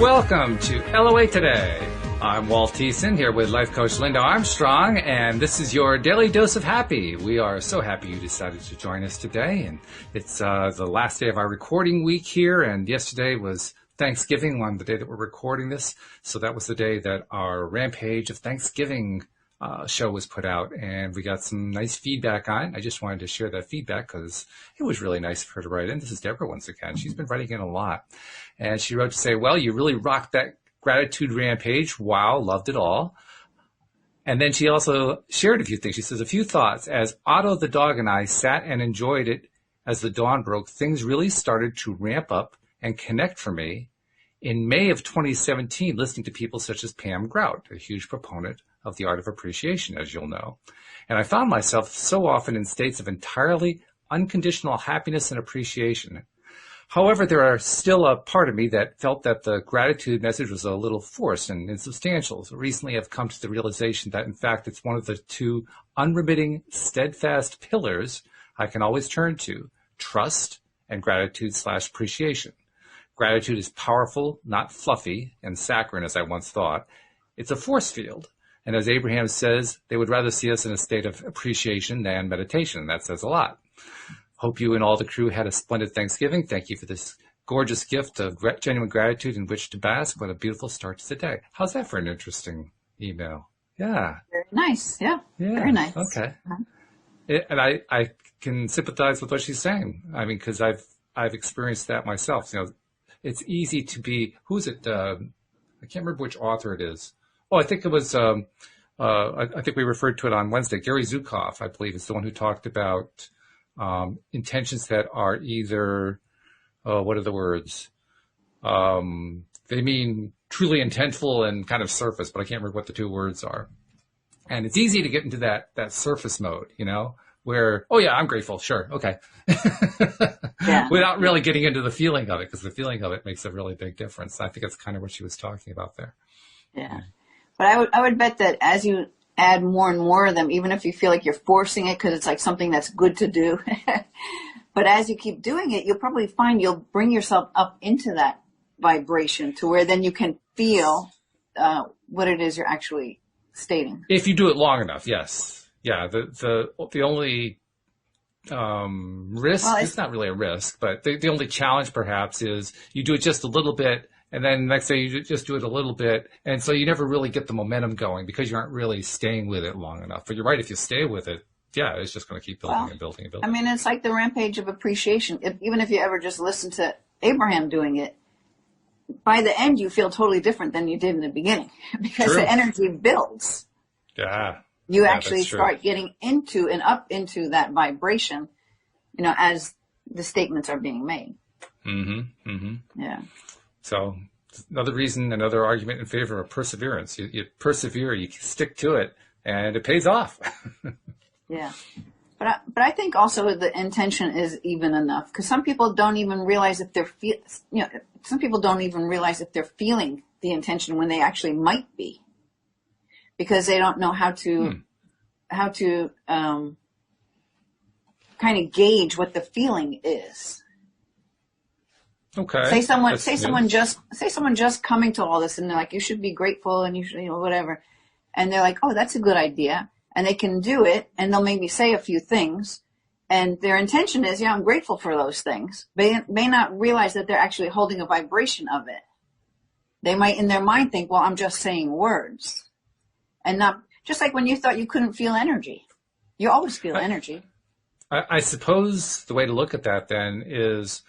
Welcome to LOA Today. I'm Walt Thiessen here with Life Coach Linda Armstrong, and this is your daily dose of happy. We are so happy you decided to join us today, and it's the last day of our recording week here, and yesterday was Thanksgiving on the day that we're recording this, so that was the day that our Rampage of Thanksgiving show was put out, and we got some nice feedback on it. I just wanted to share that feedback because it was really nice of her to write in. This is Deborah once again. She's been writing in a lot. And she wrote to say, well, you really rocked that gratitude rampage. Wow, loved it all. And then she also shared a few things. She says, a few thoughts. As Otto the dog and I sat and enjoyed it as the dawn broke, things really started to ramp up and connect for me. In May of 2017, listening to people such as Pam Grout, a huge proponent of the art of appreciation, as you'll know. And I found myself so often in states of entirely unconditional happiness and appreciation. However, there are still a part of me that felt that the gratitude message was a little forced and insubstantial. So recently I've come to the realization that, in fact, it's one of the two unremitting, steadfast pillars I can always turn to, trust and gratitude/appreciation. Gratitude is powerful, not fluffy and saccharine, as I once thought. It's a force field. And as Abraham says, they would rather see us in a state of appreciation than meditation. That says a lot. Hope you and all the crew had a splendid Thanksgiving. Thank you for this gorgeous gift of genuine gratitude in which to bask. What a beautiful start to the day. How's that for an interesting email? Yeah. Very nice. Yeah. Very nice. Okay. And I can sympathize with what she's saying. I mean, because I've experienced that myself. You know, it's easy to be, who's it? I can't remember which author it is. Oh, I think it was, I think we referred to it on Wednesday. Gary Zukav, I believe, is the one who talked about intentions that are either, what are the words? They mean truly intentful and kind of surface, but I can't remember what the two words are. And it's easy to get into that surface mode, you know, where, oh yeah, I'm grateful. Sure. Okay. Yeah. Without really getting into the feeling of it, because the feeling of it makes a really big difference. I think that's kind of what she was talking about there. Yeah. But I would bet that as you add more and more of them, even if you feel like you're forcing it because it's like something that's good to do, but as you keep doing it, you'll probably find you'll bring yourself up into that vibration to where then you can feel what it is you're actually stating. If you do it long enough, yes. Yeah. The only risk, it's not really a risk, but the only challenge perhaps is you do it just a little bit, and then next day you just do it a little bit, and so you never really get the momentum going because you aren't really staying with it long enough. But you're right, if you stay with it, yeah, it's just going to keep building and building and building. I mean, it's like the rampage of appreciation. Even if you ever just listen to Abraham doing it, by the end you feel totally different than you did in the beginning because the energy builds. Yeah. You actually start getting into and up into that vibration, you know, as the statements are being made. Mm-hmm. Mm-hmm. Yeah. So another reason, another argument in favor of perseverance. You persevere, you stick to it, and it pays off. Yeah. But I think also the intention is even enough because some people don't even realize if they're some people don't even realize if they're feeling the intention when they actually might be, because they don't know how to kind of gauge what the feeling is. Okay. Say someone just coming to all this and they're like, you should be grateful and you should, whatever. And they're like, oh, that's a good idea. And they can do it and they'll maybe say a few things and their intention is, yeah, I'm grateful for those things. They may not realize that they're actually holding a vibration of it. They might in their mind think, well, I'm just saying words and not just like when you thought you couldn't feel energy. You always feel energy. I suppose the way to look at that then is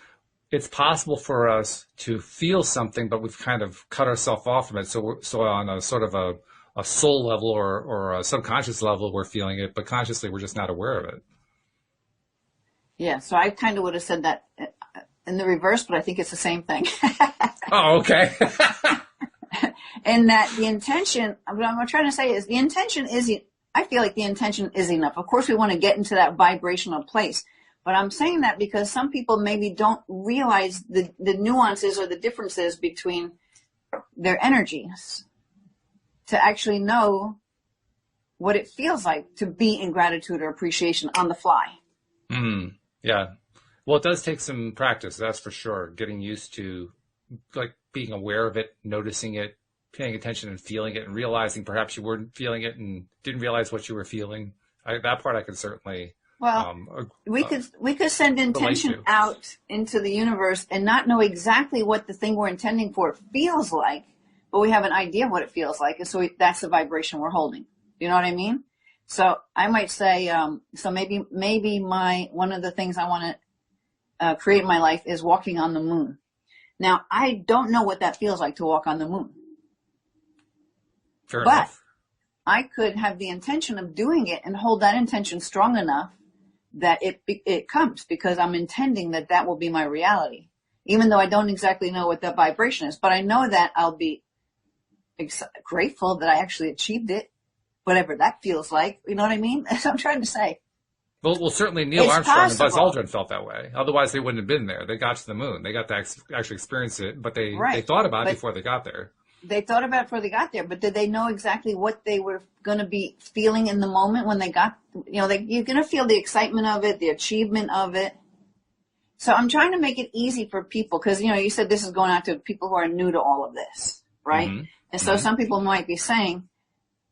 it's possible for us to feel something, but we've kind of cut ourselves off from it. So on a sort of a soul level or a subconscious level, we're feeling it, but consciously we're just not aware of it. Yeah. So I kind of would have said that in the reverse, but I think it's the same thing. Oh, okay. And that the intention, what I'm trying to say is the intention I feel like the intention is enough. Of course, we want to get into that vibrational place. But I'm saying that because some people maybe don't realize the nuances or the differences between their energies to actually know what it feels like to be in gratitude or appreciation on the fly. Yeah. Well, it does take some practice, that's for sure. Getting used to, like being aware of it, noticing it, paying attention and feeling it, and realizing perhaps you weren't feeling it and didn't realize what you were feeling. That part I can certainly. Well, we could send intention out into the universe and not know exactly what the thing we're intending for feels like, but we have an idea of what it feels like, and so that's the vibration we're holding. You know what I mean? So I might say, so maybe one of the things I want to create in my life is walking on the moon. Now, I don't know what that feels like to walk on the moon. Fair enough. I could have the intention of doing it and hold that intention strong enough that it comes, because I'm intending that will be my reality, even though I don't exactly know what that vibration is. But I know that I'll be grateful that I actually achieved it, whatever that feels like. You know what I mean? That's what I'm trying to say. Well, certainly Neil Armstrong and Buzz Aldrin felt that way. Otherwise, they wouldn't have been there. They got to the moon. They got to actually experience it, but they thought about it before they got there. They thought about it before they got there, but did they know exactly what they were going to be feeling in the moment when they got, you're going to feel the excitement of it, the achievement of it. So I'm trying to make it easy for people because, you said this is going out to people who are new to all of this, right? Mm-hmm. And so some people might be saying,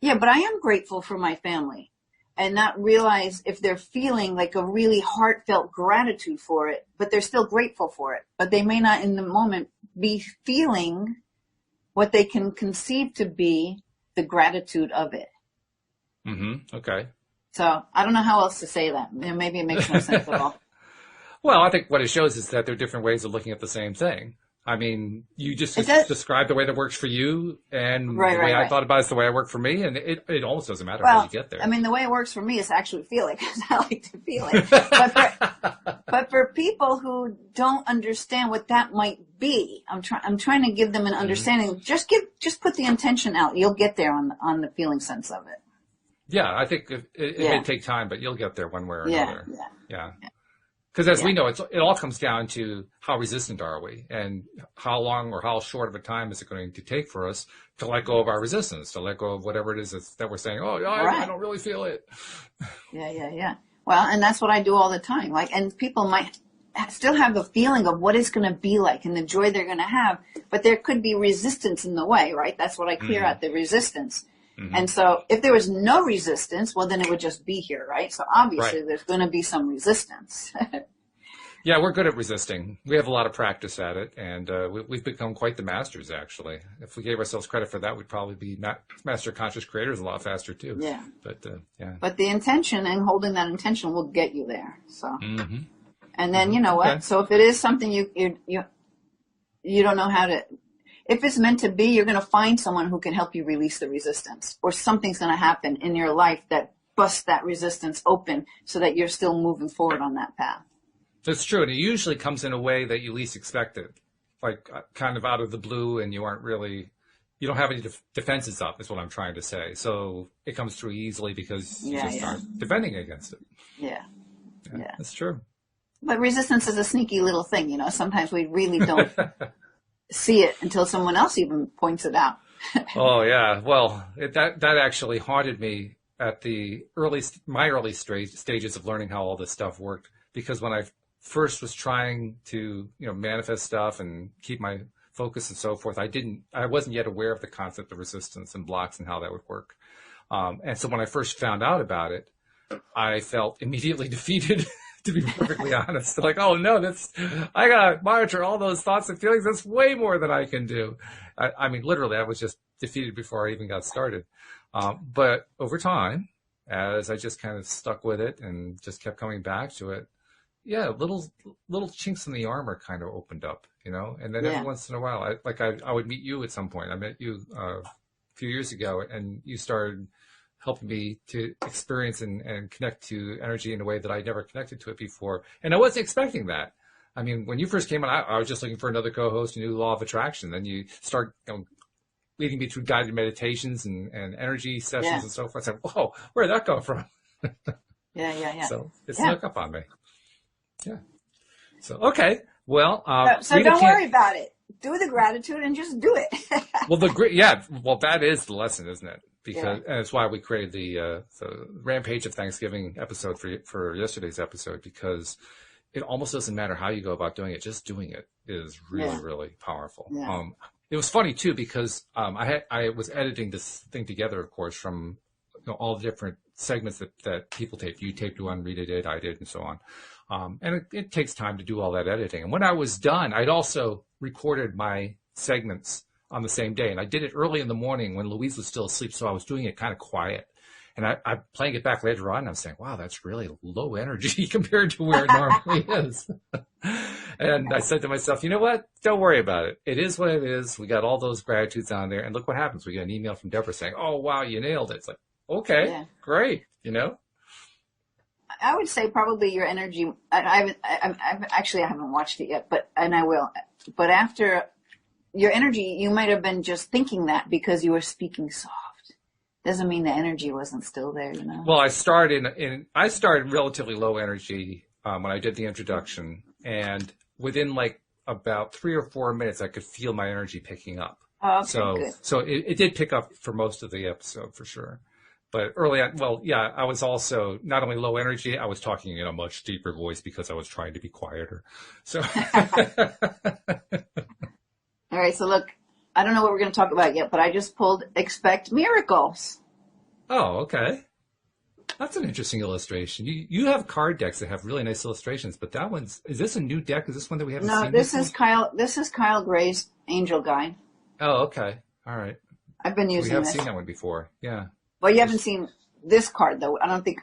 yeah, but I am grateful for my family, and not realize if they're feeling like a really heartfelt gratitude for it, but they're still grateful for it. But they may not in the moment be feeling what they can conceive to be the gratitude of it. Mm-hmm. Okay. So I don't know how else to say that. Maybe it makes no sense at all. Well, I think what it shows is that there are different ways of looking at the same thing. I mean, you just described the way that works for you, and the way I thought about it is the way it worked for me, and it almost doesn't matter how you get there. I mean, the way it works for me is to actually feel it, because I like to feel it. But for people who don't understand what that might be, I'm trying to give them an understanding. Mm-hmm. Just put the intention out. You'll get there on the feeling sense of it. Yeah, I think it may take time, but you'll get there one way or another. Yeah. Because as we know, it all comes down to how resistant are we, and how long or how short of a time is it going to take for us to let go of our resistance, to let go of whatever it is that we're saying, I don't really feel it. Yeah. Well, and that's what I do all the time. And people might still have a feeling of what it's going to be like and the joy they're going to have, but there could be resistance in the way, right? That's what I clear out, the resistance. Mm-hmm. And so if there was no resistance, well, then it would just be here, right? So obviously there's going to be some resistance. Yeah, we're good at resisting. We have a lot of practice at it, and we've become quite the masters, actually. If we gave ourselves credit for that, we'd probably be master conscious creators a lot faster, too. Yeah. But the intention and holding that intention will get you there. So, And then, you know what? Okay. So if it is something you don't know how to... If it's meant to be, you're going to find someone who can help you release the resistance, or something's going to happen in your life that busts that resistance open so that you're still moving forward on that path. That's true. And it usually comes in a way that you least expect it, like kind of out of the blue, and you don't have any defenses up, is what I'm trying to say. So it comes through easily because you just aren't defending against it. Yeah. That's true. But resistance is a sneaky little thing, Sometimes we really don't see it until someone else even points it out. Oh yeah, well that actually haunted me at my early stages of learning how all this stuff worked, because when I first was trying to manifest stuff and keep my focus and so forth, I wasn't yet aware of the concept of resistance and blocks and how that would work. And so when I first found out about it, I felt immediately defeated. To be perfectly honest, like, oh no, I gotta monitor all those thoughts and feelings. That's way more than I can do. I mean, literally, I was just defeated before I even got started. But over time, as I just kind of stuck with it and just kept coming back to it, little chinks in the armor kind of opened up, and then every once in a while, I would meet you at some point. I met you a few years ago, and you started helping me to experience and connect to energy in a way that I never connected to it before. And I wasn't expecting that. I mean, when you first came on, I was just looking for another co-host who knew the law of attraction. Then you start leading me through guided meditations and energy sessions and so forth. I said, whoa, where did that come from? Yeah. So it snuck up on me. Yeah. So, okay. Well, so don't worry about it. Do the gratitude and just do it. Well, that is the lesson, isn't it? And it's why we created the Rampage of Thanksgiving episode for yesterday's episode, because it almost doesn't matter how you go about doing it. Just doing it is really, Yeah. really powerful. Yeah. It was funny too because I was editing this thing together, of course, from all the different segments that people taped. You taped one, Rita did, I did, and so on. And it takes time to do all that editing. And when I was done, I'd also recorded my segments on the same day, and I did it early in the morning when Louise was still asleep, so I was doing it kind of quiet. And I'm playing it back later on, and I'm saying, wow, that's really low energy compared to where it normally is. And I said to myself, you know what? Don't worry about it. It is what it is. We got all those gratitudes on there. And look what happens. We get an email from Deborah saying, oh, wow, you nailed it. It's like, okay, great. I would say probably your energy. I haven't watched it yet, and I will. But after your energy, you might have been just thinking that because you were speaking soft. Doesn't mean the energy wasn't still there, Well, I started relatively low energy when I did the introduction, and within like about 3 or 4 minutes, I could feel my energy picking up. Oh, okay, good. So it did pick up for most of the episode for sure. But early on, I was also not only low energy, I was talking in a much deeper voice because I was trying to be quieter. So. All right. So look, I don't know what we're going to talk about yet, but I just pulled Expect Miracles. Oh, okay. That's an interesting illustration. You have card decks that have really nice illustrations, but is this a new deck? Is this one that we haven't seen? No, this is Kyle Gray's Angel Guide. Oh, okay. All right. I've been using this. We haven't seen that one before. Yeah. Well, you haven't seen this card though. I don't think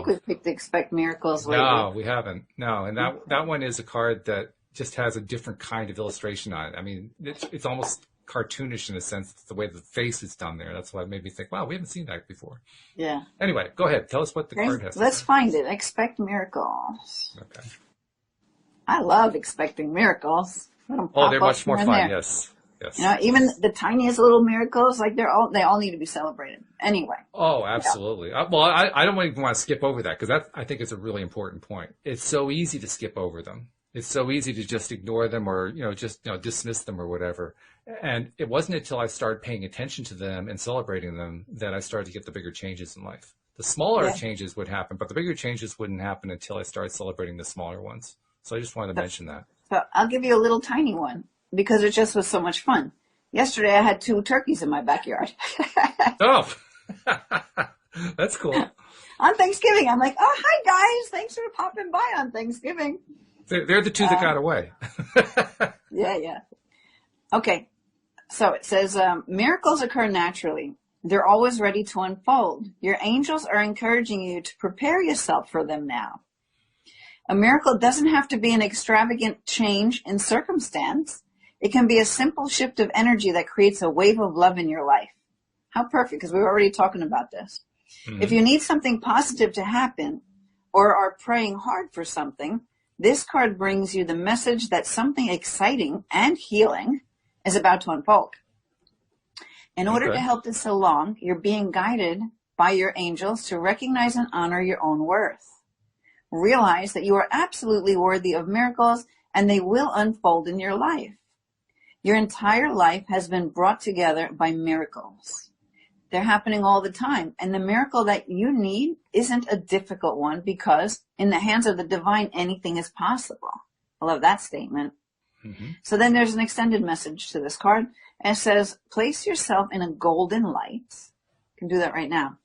we've picked Expect Miracles lately. No, we haven't. No, and that one is a card that just has a different kind of illustration on it. I mean, it's almost cartoonish in a sense, the way the face is done there. That's why it made me think, wow, we haven't seen that before. Yeah. Anyway, go ahead. Tell us what the card has. Let's find it. Expect Miracles. Okay. I love expecting miracles. They're much more fun. Yes. Even the tiniest little miracles, like they all need to be celebrated. Anyway. Oh, absolutely. Yeah. I don't even want to skip over that because I think it's a really important point. It's so easy to skip over them. It's so easy to just ignore them or, dismiss them or whatever. And it wasn't until I started paying attention to them and celebrating them that I started to get the bigger changes in life. The smaller changes would happen, but the bigger changes wouldn't happen until I started celebrating the smaller ones. So I just wanted to mention that. So I'll give you a little tiny one because it just was so much fun. Yesterday I had 2 turkeys in my backyard. Oh, that's cool. On Thanksgiving, I'm like, oh, hi guys. Thanks for popping by on Thanksgiving. They're the 2 that got away. Yeah. Okay. So it says, miracles occur naturally. They're always ready to unfold. Your angels are encouraging you to prepare yourself for them now. A miracle doesn't have to be an extravagant change in circumstance. It can be a simple shift of energy that creates a wave of love in your life. How perfect, because we were already talking about this. Mm-hmm. If you need something positive to happen or are praying hard for something, this card brings you the message that something exciting and healing is about to unfold. In order to help this along, you're being guided by your angels to recognize and honor your own worth. Realize that you are absolutely worthy of miracles and they will unfold in your life. Your entire life has been brought together by miracles. They're happening all the time. And the miracle that you need isn't a difficult one because in the hands of the divine, anything is possible. I love that statement. Mm-hmm. So then there's an extended message to this card. And it says, place yourself in a golden light. You can do that right now.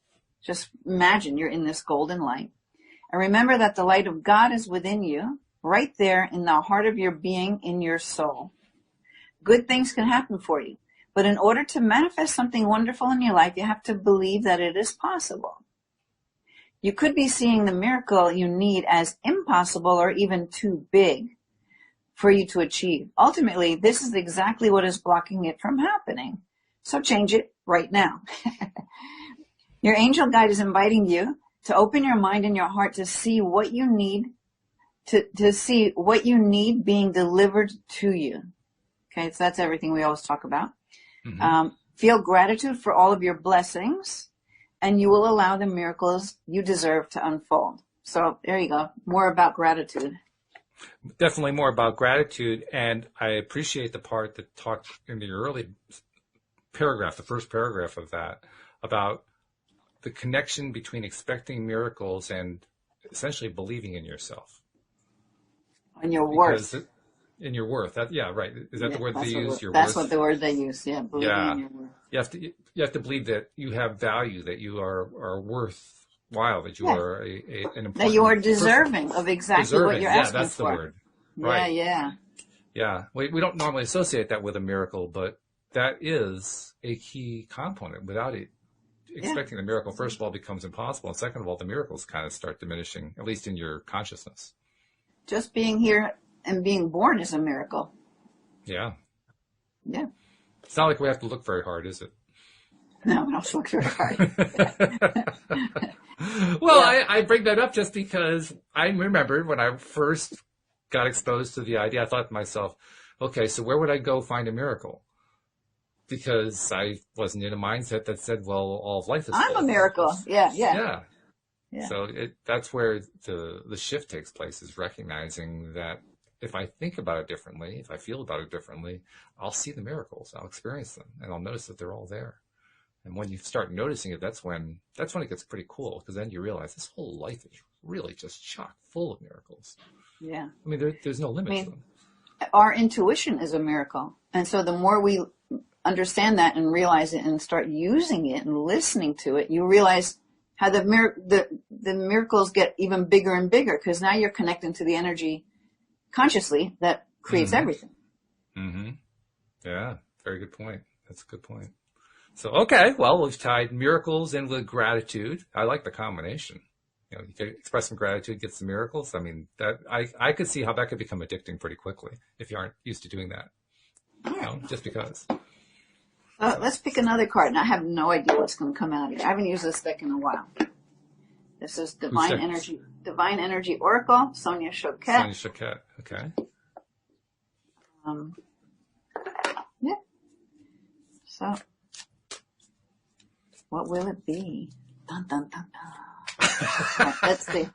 Just imagine you're in this golden light. And remember that the light of God is within you, right there in the heart of your being, in your soul. Good things can happen for you. But in order to manifest something wonderful in your life, you have to believe that it is possible. You could be seeing the miracle you need as impossible or even too big for you to achieve. Ultimately, this is exactly what is blocking it from happening. So change it right now. Your angel guide is inviting you to open your mind and your heart to see what you need, to see what you need being delivered to you. Okay, so that's everything we always talk about. Mm-hmm. Feel gratitude for all of your blessings, and you will allow the miracles you deserve to unfold. So there you go. More about gratitude. Definitely more about gratitude, and I appreciate the part that talked in the early paragraph, the first paragraph of that, about the connection between expecting miracles and essentially believing in yourself. On your because worth. in your worth. That, yeah, right. Is that the word they use? Your That's worth? what the word they use. Yeah, believing in your worth. You have to believe that you have value, that you are worthwhile, that you are an important that you are person. deserving of exactly what you're asking for. Yeah, that's the word. Right. Yeah. We don't normally associate that with a miracle, but that is a key component. Without it, expecting the miracle, first of all, becomes impossible. And second of all, the miracles kind of start diminishing, at least in your consciousness. Just being here and being born is a miracle. Yeah. Yeah. It's not like we have to look very hard, is it? No, we don't look very hard. Well, I bring that up just because I remember when I first got exposed to the idea, I thought to myself, okay, so where would I go find a miracle? Because I wasn't in a mindset that said, well, all of life is I'm a miracle. Yeah. So that's where the shift takes place, is recognizing that if I think about it differently, if I feel about it differently, I'll see the miracles, I'll experience them, and I'll notice that they're all there. And when you start noticing it, that's when it gets pretty cool, because then you realize this whole life is really just chock full of miracles. Yeah. I mean, there's no limit to them. Our intuition is a miracle. And so the more we understand that and realize it and start using it and listening to it, you realize how the miracles get even bigger and bigger, because now you're connecting to the energy consciously that creates everything. Mm-hmm. Yeah, very good point. That's a good point. So, okay, well, we've tied miracles in with gratitude. I like the combination. You can express some gratitude, get some miracles. I mean, that I could see how that could become addicting pretty quickly if you aren't used to doing that. Just because. Let's pick another card, and I have no idea what's going to come out here. I haven't used this deck in a while. This is Divine Energy Oracle, Sonia Choquette. Sonia Choquette, okay. Yeah. So, what will it be? Dun, dun, dun, dun. Let's see.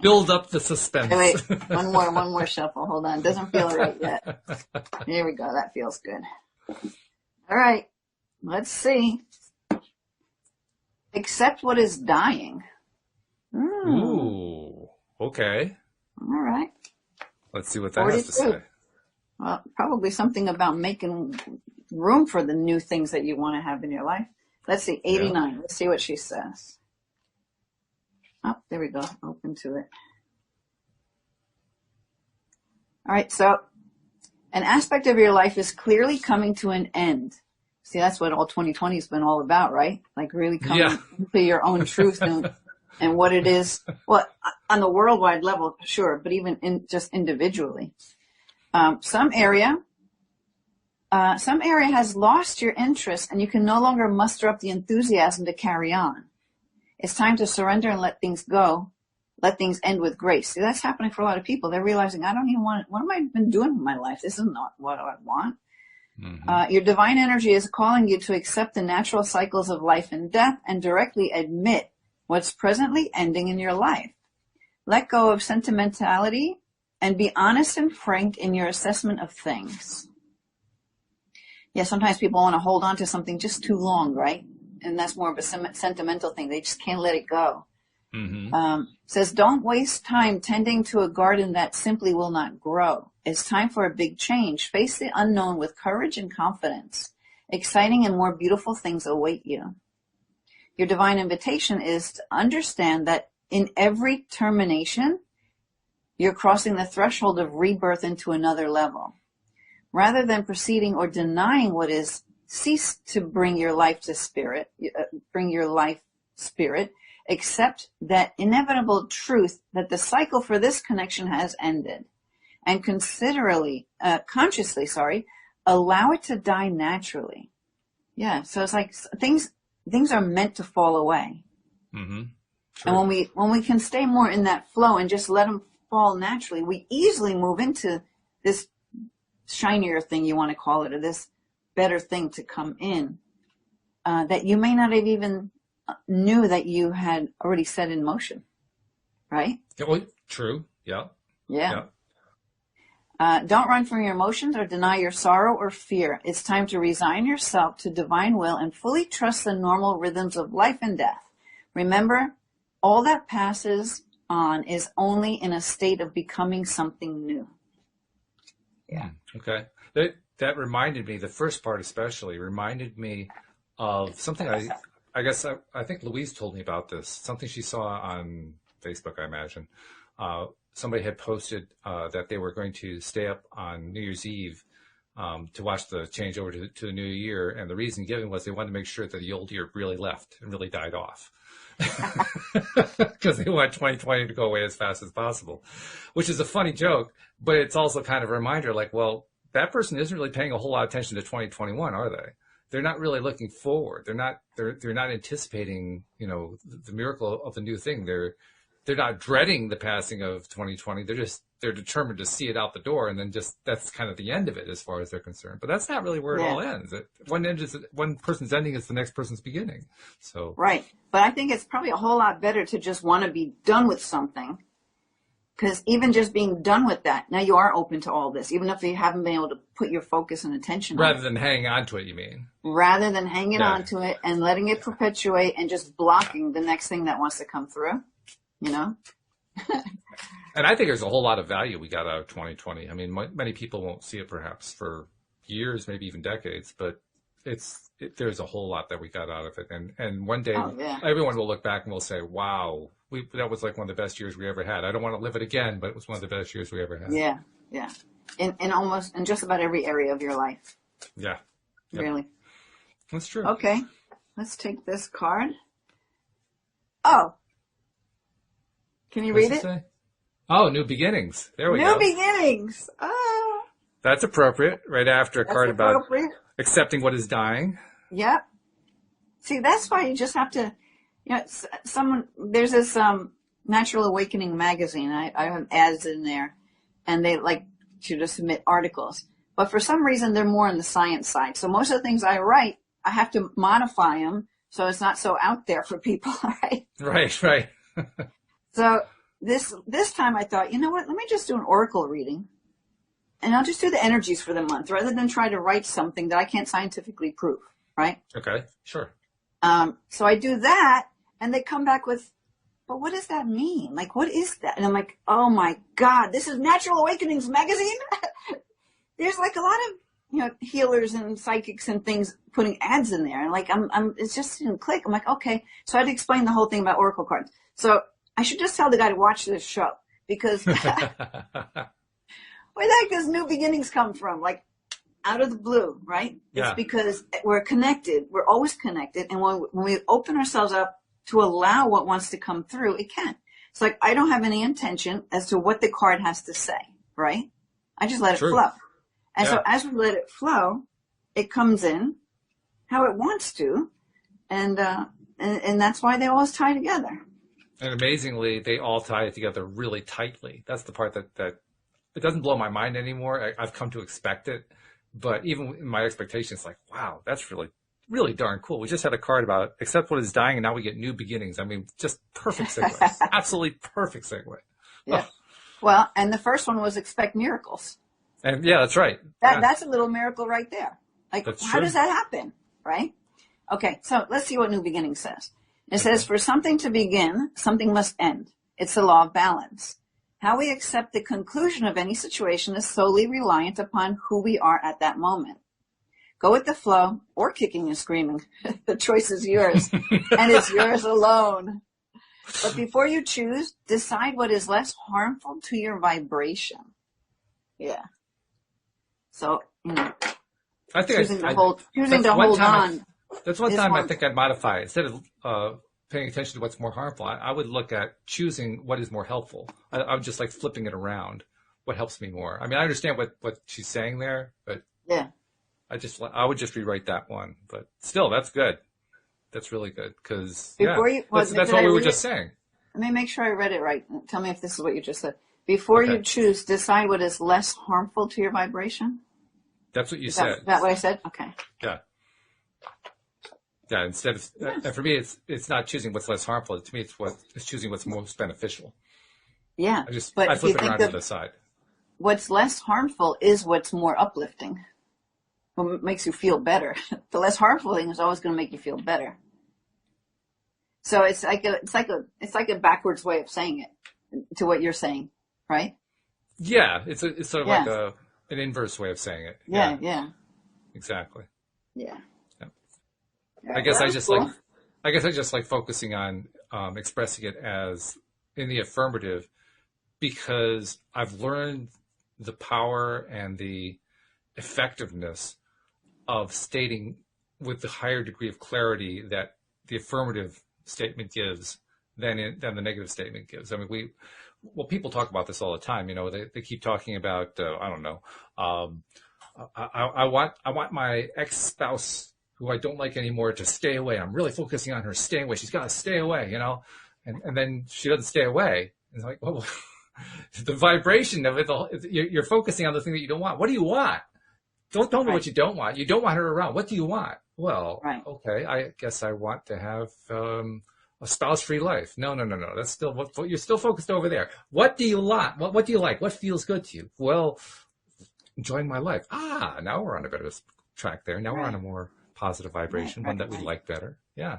Build up the suspense. Wait, one more shuffle. Hold on. Doesn't feel right yet. Here we go. That feels good. All right. Let's see. Accept what is dying. Ooh. Okay. All right. Let's see what that has to say. Well, probably something about making room for the new things that you want to have in your life. Let's see. 89. Yeah. Let's see what she says. Oh, there we go. Open to it. All right. So an aspect of your life is clearly coming to an end. See, that's what all 2020 has been all about, right? Like really coming into your own truth and what it is. Well, on the worldwide level, sure, but even just individually. Some area has lost your interest and you can no longer muster up the enthusiasm to carry on. It's time to surrender and let things go. Let things end with grace. See, that's happening for a lot of people. They're realizing, I don't even want, what have I been doing with my life? This is not what I want. Mm-hmm. Your divine energy is calling you to accept the natural cycles of life and death and directly admit what's presently ending in your life. Let go of sentimentality and be honest and frank in your assessment of things. Yeah, sometimes people want to hold on to something just too long, right? And that's more of a sentimental thing. They just can't let it go. Mm-hmm. Says, don't waste time tending to a garden that simply will not grow. It's time for a big change. Face the unknown with courage and confidence. Exciting and more beautiful things await you. Your divine invitation is to understand that in every termination, you're crossing the threshold of rebirth into another level. Rather than proceeding or denying what is, cease to bring your life to spirit, accept that inevitable truth that the cycle for this connection has ended, and consciously, allow it to die naturally. Yeah, so it's like things are meant to fall away. Mm-hmm. Sure. And when we can stay more in that flow and just let them fall naturally, we easily move into this shinier thing, you want to call it, or this better thing to come in, that you may not have even knew that you had already set in motion, right? Oh, true. Yeah. Don't run from your emotions or deny your sorrow or fear. It's time to resign yourself to divine will and fully trust the normal rhythms of life and death. Remember, all that passes on is only in a state of becoming something new. Yeah. Okay. That reminded me, the first part especially, reminded me of something I guess I think Louise told me about this, something she saw on Facebook, I imagine. Somebody had posted that they were going to stay up on New Year's Eve to watch the change over to the new year. And the reason given was they wanted to make sure that the old year really left and really died off. Because they want 2020 to go away as fast as possible, which is a funny joke, but it's also kind of a reminder like, well, that person isn't really paying a whole lot of attention to 2021, are they? They're not really looking forward. They're not anticipating, the miracle of the new thing. They're not dreading the passing of 2020. They're determined to see it out the door, and then that's kind of the end of it as far as they're concerned. But that's not really where it all ends. One person's ending is the next person's beginning. So right, but I think it's probably a whole lot better to just want to be done with something, because even just being done with that, now you are open to all this, even if you haven't been able to put your focus and attention rather than hanging on to it. You mean rather than hanging on to it and letting it perpetuate and just blocking the next thing that wants to come through. And I think there's a whole lot of value we got out of 2020. I mean, many people won't see it perhaps for years, maybe even decades, but there's a whole lot that we got out of it. And one day everyone will look back and will say, wow, that was like one of the best years we ever had. I don't want to live it again, but it was one of the best years we ever had. Yeah. Yeah. In just about every area of your life. Yeah. Yep. Really. That's true. Okay. Let's take this card. Oh. Can you read it? Say? Oh, New Beginnings. There we go. New Beginnings. Oh. That's appropriate. Right after a card about accepting what is dying. Yep. See, that's why you just have to, there's this Natural Awakening magazine. I have ads in there, and they like you to submit articles. But for some reason, they're more on the science side. So most of the things I write, I have to modify them so it's not so out there for people, right? Right. So this time I thought, you know what, let me just do an oracle reading, and I'll just do the energies for the month rather than try to write something that I can't scientifically prove, right? Okay, sure. So I do that, and they come back with, but what does that mean? Like, what is that? And I'm like, oh my God, this is Natural Awakenings magazine? There's like a lot of, healers and psychics and things putting ads in there. And like, it just didn't click. I'm like, okay. So I had to explain the whole thing about oracle cards. So I should just tell the guy to watch this show, because where the heck does New Beginnings come from? Like, out of the blue, right? Yeah. It's because we're connected. We're always connected. And when we open ourselves up to allow what wants to come through, it can. It's like, I don't have any intention as to what the card has to say, right? I just let it flow. And so as we let it flow, it comes in how it wants to. And that's why they always tie together. And amazingly, they all tie together really tightly. That's the part that it doesn't blow my mind anymore. I've come to expect it. But even in my expectations, like, wow, that's really, really darn cool. We just had a card about accept what is dying, and now we get new beginnings. I mean, just perfect segue. Absolutely perfect segue. Yeah. Oh. Well, and the first one was expect miracles. And that's right. That's a little miracle right there. Like, that's how true. does that happen? Right? Okay. So let's see what New Beginning says. It says, for something to begin, something must end. It's a law of balance. How we accept the conclusion of any situation is solely reliant upon who we are at that moment. Go with the flow or kicking and screaming. The choice is yours, and it's yours alone. But before you choose, decide what is less harmful to your vibration. Yeah. So, I think choosing to hold on. That's one time I think I'd modify it. Instead of paying attention to what's more harmful, I would look at choosing what is more helpful. I would just like flipping it around. What helps me more? I mean, I understand what she's saying there, but yeah, I would just rewrite that one. But still, that's good. That's really good because that's what we were just saying. Let me make sure I read it right. Tell me if this is what you just said. Before you choose, decide what is less harmful to your vibration. That's what you said. Is that what I said? Okay. Yeah. Yeah. Instead of, and for me, it's not choosing what's less harmful. To me, it's choosing what's most beneficial. Yeah. I flip it around to the side. What's less harmful is what's more uplifting. What makes you feel better. The less harmful thing is always going to make you feel better. So it's like a backwards way of saying it. to what you're saying, right? Yeah, it's sort of Yeah. like an inverse way of saying it. Yeah, yeah, Exactly. yeah. Yeah. Yeah, I guess that I was just cool. like I guess I just like focusing on expressing it as in the affirmative because I've learned the power and the effectiveness of stating with the higher degree of clarity that the affirmative statement gives than the negative statement gives. I mean, people talk about this all the time. You know, they keep talking about I don't know. I want my ex-spouse who I don't like anymore to stay away. I'm really focusing on her staying away. She's got to stay away, you know, and then she doesn't stay away. It's like, well, the vibration of it, you're focusing on the thing that you don't want. What do you want? Don't tell me Right, what you don't want. You don't want her around. What do you want? Well, right, okay, I guess I want to have a spouse-free life. No. That's still you're still focused over there. What do you want? What do you like? What feels good to you? Well, enjoying my life. Now we're on a better track there. Now we're on right, a more positive right, vibration, one right, that we right. like better. Yeah.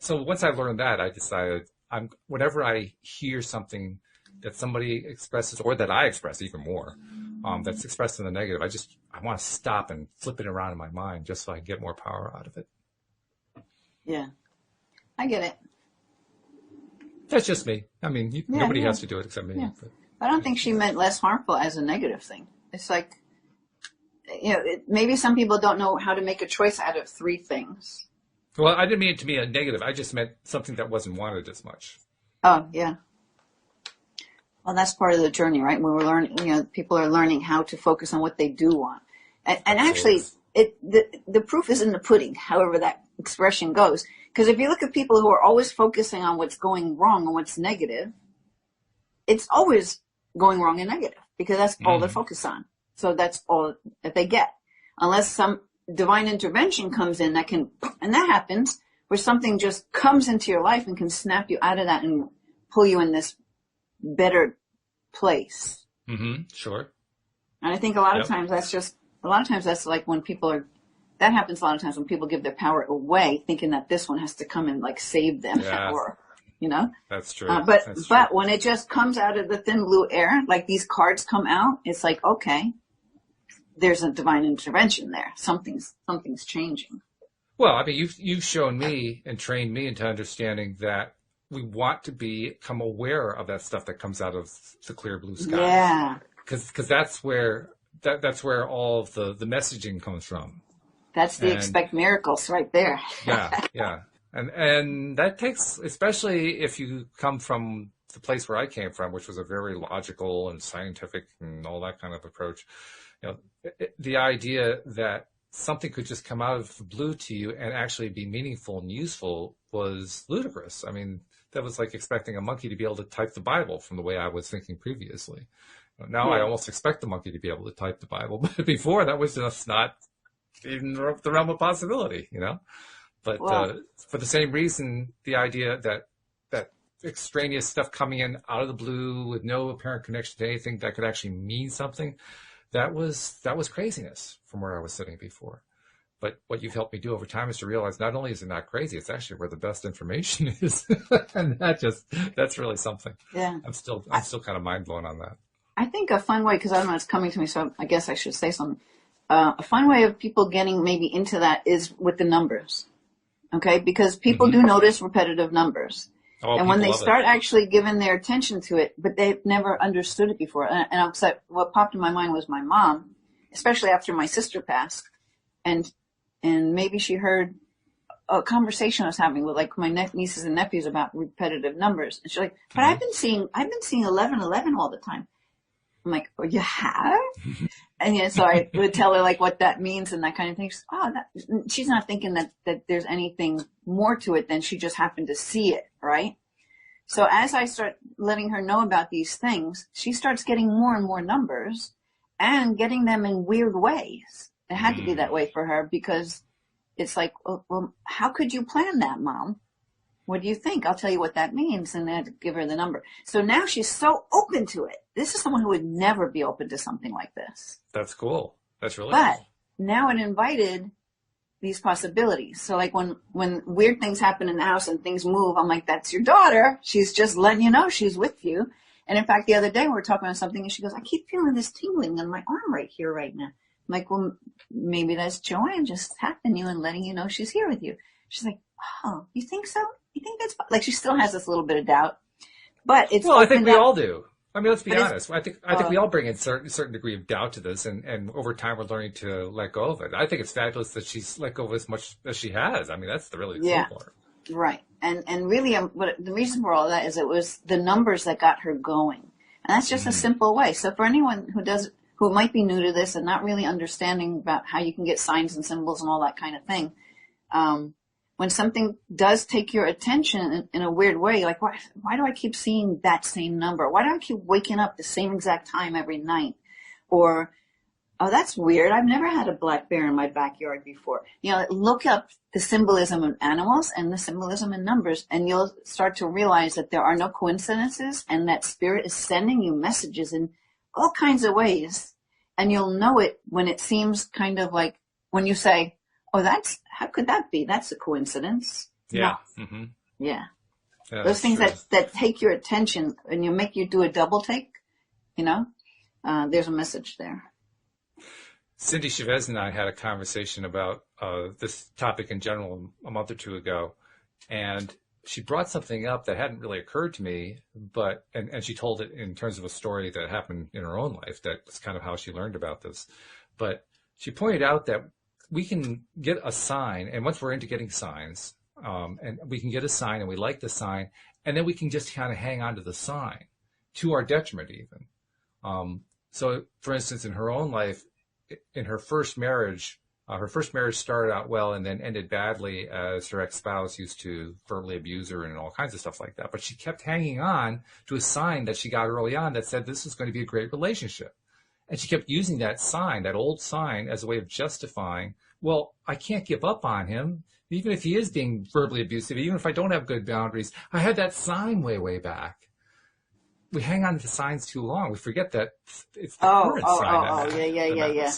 So once I learned that, I decided whenever I hear something that somebody expresses or that I express even more, that's expressed in the negative, I want to stop and flip it around in my mind just so I get more power out of it. Yeah, I get it. That's just me. I mean, Yeah, nobody yeah, has to do it except me. yeah. But I don't think she meant less harmful as a negative thing. It's like, maybe some people don't know how to make a choice out of three things. well, I didn't mean it to be a negative. I just meant something that wasn't wanted as much. Oh, yeah. Well, that's part of the journey, right? When we're learning, people are learning how to focus on what they do want. And Absolutely. actually, the proof is in the pudding, however that expression goes. Because if you look at people who are always focusing on what's going wrong and what's negative, it's always going wrong and negative because that's all they're Hmm. focused on. So that's all that they get. Unless some divine intervention comes in and that happens where something just comes into your life and can snap you out of that and pull you in this better place. Sure. And I think a lot of Yep. times that's like when that happens a lot of times when people give their power away thinking that this one has to come and like save them Yeah, or, you know, that's true. but, That's true. but when it just comes out of the thin blue air, like these cards come out, it's like, okay, there's a divine intervention there. Something's changing. Well, I mean, you've shown me and trained me into understanding that we want to become aware of that stuff that comes out of the clear blue skies, Yeah. because that's where all of the messaging comes from. That's the And expect miracles right there. yeah, and that takes, especially if you come from the place where I came from, which was a very logical and scientific and all that kind of approach. You know, the idea that something could just come out of the blue to you and actually be meaningful and useful was ludicrous. I mean, that was like expecting a monkey to be able to type the Bible from the way I was thinking previously. Now I Yeah. almost expect the monkey to be able to type the Bible, but before that was just not even the realm of possibility, you know? But Well, for the same reason, the idea that extraneous stuff coming in out of the blue with no apparent connection to anything that could actually mean something, that was craziness from where I was sitting before. But what you've helped me do over time is to realize not only is it not crazy, it's actually where the best information is, and that's really something. yeah. I'm still kind of mind blown on that. I think a fun way, because I don't know, it's coming to me, so I guess I should say something. A fun way of people getting maybe into that is with the numbers. Okay? Because people Hmm. do notice repetitive numbers. Oh, And when people they love it. start actually giving their attention to it, but they've never understood it before. And I'm upset. What popped in my mind was my mom, especially after my sister passed. And maybe she heard a conversation I was having with like my nieces and nephews about repetitive numbers. And she's like, but Hmm. I've been seeing 1111 all the time. I'm like, oh, you have? And so I would tell her like what that means and that kind of thing. She's not thinking that there's anything more to it than she just happened to see it, right? So as I start letting her know about these things, she starts getting more and more numbers and getting them in weird ways. It had to be that way for her because it's like, well, how could you plan that, Mom? What do you think? I'll tell you what that means. And then give her the number. So now she's so open to it. This is someone who would never be open to something like this. That's cool. That's really But cool. now it invited these possibilities. So like when weird things happen in the house and things move, I'm like, that's your daughter. She's just letting you know she's with you. And in fact, the other day we were talking about something and she goes, I keep feeling this tingling in my arm right here right now. I'm like, well, maybe that's Joanne just tapping you and letting you know she's here with you. She's like, oh, you think so? You think that's like, she still has this little bit of doubt, but it's, well, I think we up. all do. I mean, let's be honest. I think we all bring in certain degree of doubt to this, and over time we're learning to let go of it. I think it's fabulous that she's let go of as much as she has. I mean, that's the really cool part. Right. And really, what the reason for all that is it was the numbers that got her going, and that's just a simple way. So for anyone who might be new to this and not really understanding about how you can get signs and symbols and all that kind of thing, when something does take your attention in a weird way, like why do I keep seeing that same number? Why do I keep waking up the same exact time every night? Or, oh, that's weird. I've never had a black bear in my backyard before. You know, look up the symbolism of animals and the symbolism in numbers, and you'll start to realize that there are no coincidences and that spirit is sending you messages in all kinds of ways. And you'll know it when it seems kind of like when you say, oh, how could that be? That's a coincidence. Yeah. No. Mm-hmm. Yeah. Yeah. Those things that take your attention and you make you do a double take, there's a message there. Cindy Chavez and I had a conversation about this topic in general a month or two ago, and she brought something up that hadn't really occurred to me, and she told it in terms of a story that happened in her own life. That's kind of how she learned about this. But she pointed out that we can get a sign, and once we're into getting signs, and we can get a sign and we like the sign, and then we can just kind of hang on to the sign to our detriment even. So for instance, in her own life, in her first marriage started out well and then ended badly as her ex-spouse used to verbally abuse her and all kinds of stuff like that. But she kept hanging on to a sign that she got early on that said this was going to be a great relationship. And she kept using that sign, that old sign, as a way of justifying, well, I can't give up on him, even if he is being verbally abusive, even if I don't have good boundaries. I had that sign way back. We hang on to signs too long. We forget that it's the current sign. Yeah.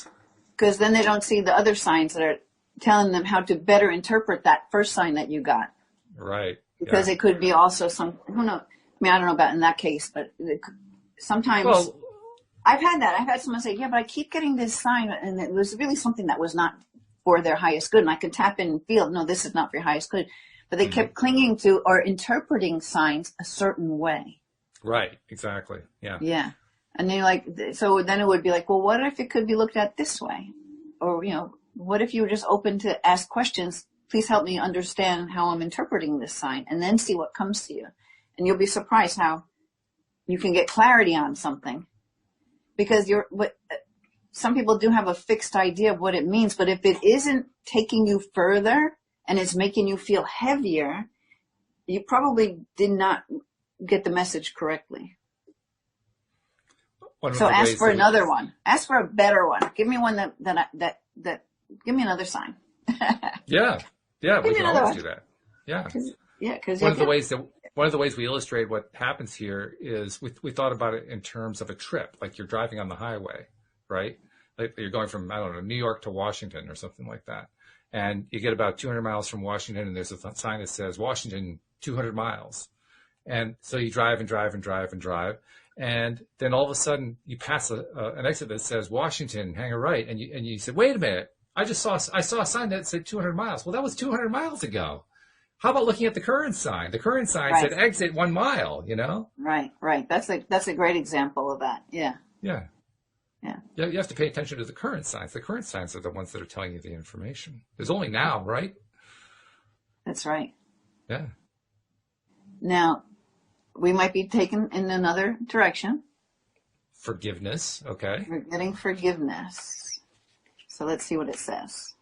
Because then they don't see the other signs that are telling them how to better interpret that first sign that you got. Right. Because it could be also who knows? I mean, I don't know about in that case, but sometimes... Well, I've had that. I've had someone say, yeah, but I keep getting this sign, and it was really something that was not for their highest good. And I could tap in and feel, no, this is not for your highest good. But they kept clinging to or interpreting signs a certain way. Right. Exactly. Yeah. Yeah. And then so then it would be like, well, what if it could be looked at this way? Or, what if you were just open to ask questions? Please help me understand how I'm interpreting this sign, and then see what comes to you. And you'll be surprised how you can get clarity on something. Because some people do have a fixed idea of what it means, but if it isn't taking you further and it's making you feel heavier, you probably did not get the message correctly. So ask for another one. Ask for a better one. Give me one that give me another sign. Yeah, we can always do that. Yeah. Because one of the ways we illustrate what happens here is we thought about it in terms of a trip, like you're driving on the highway, right? Like you're going from, I don't know, New York to Washington or something like that. And you get about 200 miles from Washington, and there's a sign that says Washington 200 miles. And so you drive and drive and drive and drive. And then all of a sudden you pass an exit that says Washington, hang a right. And you say, wait a minute, I saw a sign that said 200 miles. Well, that was 200 miles ago. How about looking at the current sign? The current sign said exit 1 mile, Right. That's a great example of that. Yeah. Yeah. You have to pay attention to the current signs. The current signs are the ones that are telling you the information. There's only now, right? That's right. Yeah. Now, we might be taken in another direction. Forgiveness. Okay. We're getting forgiveness. So let's see what it says.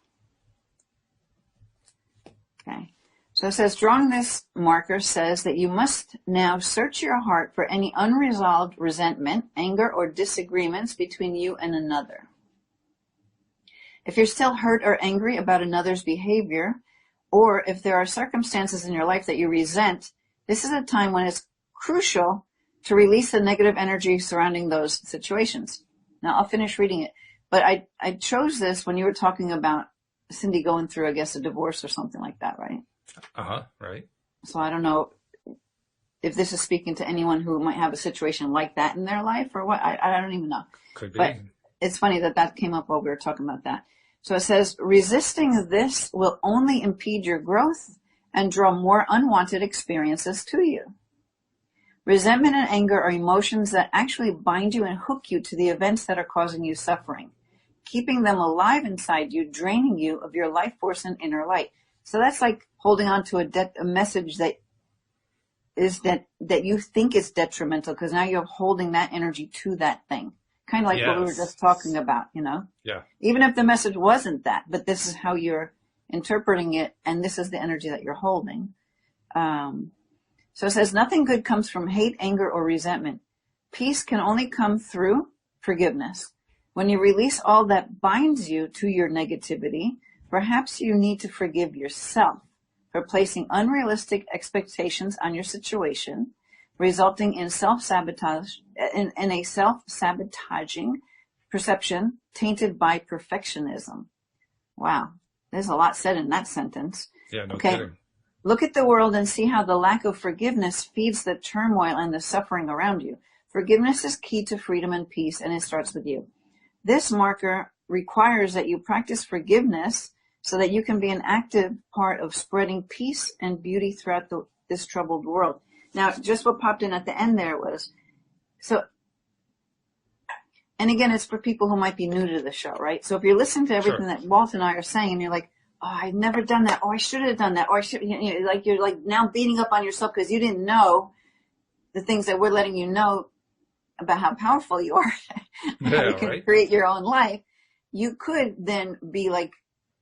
Okay. So it says, drawing this marker says that you must now search your heart for any unresolved resentment, anger, or disagreements between you and another. If you're still hurt or angry about another's behavior, or if there are circumstances in your life that you resent, this is a time when it's crucial to release the negative energy surrounding those situations. Now, I'll finish reading it. But I chose this when you were talking about Cindy going through, I guess, a divorce or something like that, right? Right. So I don't know if this is speaking to anyone who might have a situation like that in their life or what. I don't even know. Could be. But it's funny that came up while we were talking about that. So it says, resisting this will only impede your growth and draw more unwanted experiences to you. Resentment and anger are emotions that actually bind you and hook you to the events that are causing you suffering, keeping them alive inside you, draining you of your life force and inner light. So that's like holding on to a message that you think is detrimental, because now you're holding that energy to that thing. Kind of like what we were just talking about, Yeah. Even if the message wasn't that, but this is how you're interpreting it, and this is the energy that you're holding. So it says, nothing good comes from hate, anger, or resentment. Peace can only come through forgiveness. When you release all that binds you to your negativity, perhaps you need to forgive yourself for placing unrealistic expectations on your situation, resulting in self-sabotage, in a self-sabotaging perception tainted by perfectionism. Wow. There's a lot said in that sentence. Yeah, no kidding. Look at the world and see how the lack of forgiveness feeds the turmoil and the suffering around you. Forgiveness is key to freedom and peace, and it starts with you. This marker requires that you practice forgiveness so that you can be an active part of spreading peace and beauty throughout this troubled world. Now, just what popped in at the end there was, and again, it's for people who might be new to the show, right? So if you're listening to everything that Walt and I are saying, and you're like, oh, I've never done that, or I should have done that, or you're like now beating up on yourself because you didn't know the things that we're letting you know about how powerful you are. How you can create your own life. You could then be like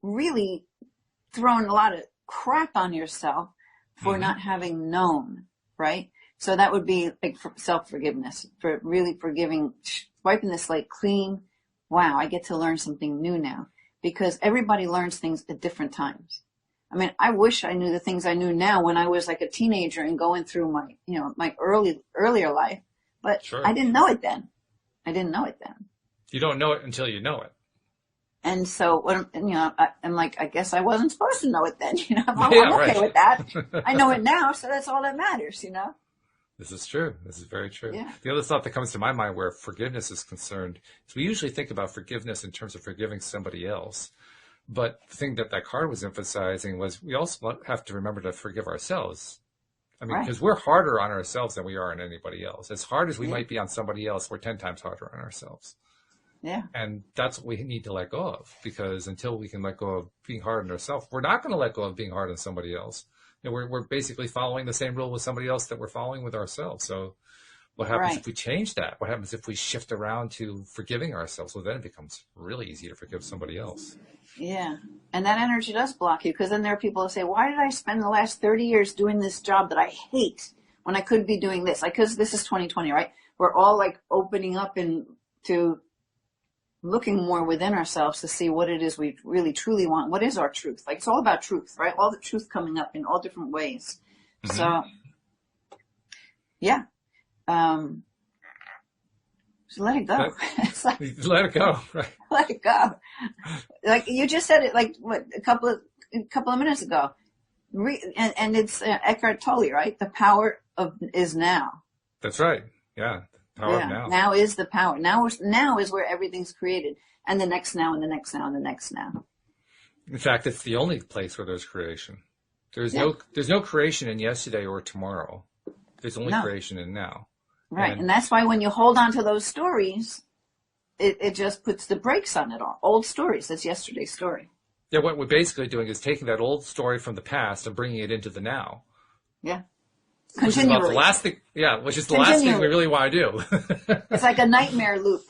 really throwing a lot of crap on yourself for not having known, right? So that would be like self-forgiveness, for really forgiving, wiping the slate clean. Wow, I get to learn something new now, because everybody learns things at different times. I mean, I wish I knew the things I knew now when I was like a teenager and going through my, my earlier life, but I didn't know it then. You don't know it until you know it. And so, I'm like, I guess I wasn't supposed to know it then. I'm okay with that. I know it now, so that's all that matters. This is true. This is very true. Yeah. The other thought that comes to my mind where forgiveness is concerned is we usually think about forgiveness in terms of forgiving somebody else. But the thing that card was emphasizing was we also have to remember to forgive ourselves. I mean, because we're harder on ourselves than we are on anybody else. As hard as we might be on somebody else, we're 10 times harder on ourselves. Yeah. And that's what we need to let go of, because until we can let go of being hard on ourselves, we're not going to let go of being hard on somebody else. We're basically following the same rule with somebody else that we're following with ourselves. So what happens if we change that? What happens if we shift around to forgiving ourselves? Well, then it becomes really easy to forgive somebody else. Yeah. And that energy does block you, because then there are people who say, why did I spend the last 30 years doing this job that I hate when I could be doing this? Like, because this is 2020, right? We're all like opening up to looking more within ourselves to see what it is we really truly want. What is our truth? Like, it's all about truth, right? All the truth coming up in all different ways. Mm-hmm. So, yeah. So let it go. Let it go, right? Let it go. Like you just said it, like what, a couple of minutes ago. And it's Eckhart Tolle, right? The power is now. That's right. Yeah. Power of now. Now is the power. Now is where everything's created. And the next now and the next now and the next now. In fact, it's the only place where there's creation. There's no creation in yesterday or tomorrow. There's only creation in now. Right. And that's why when you hold on to those stories, it just puts the brakes on it all. Old stories. That's yesterday's story. Yeah, what we're basically doing is taking that old story from the past and bringing it into the now. Yeah. Continually. Which is the last thing we really want to do. It's like a nightmare loop.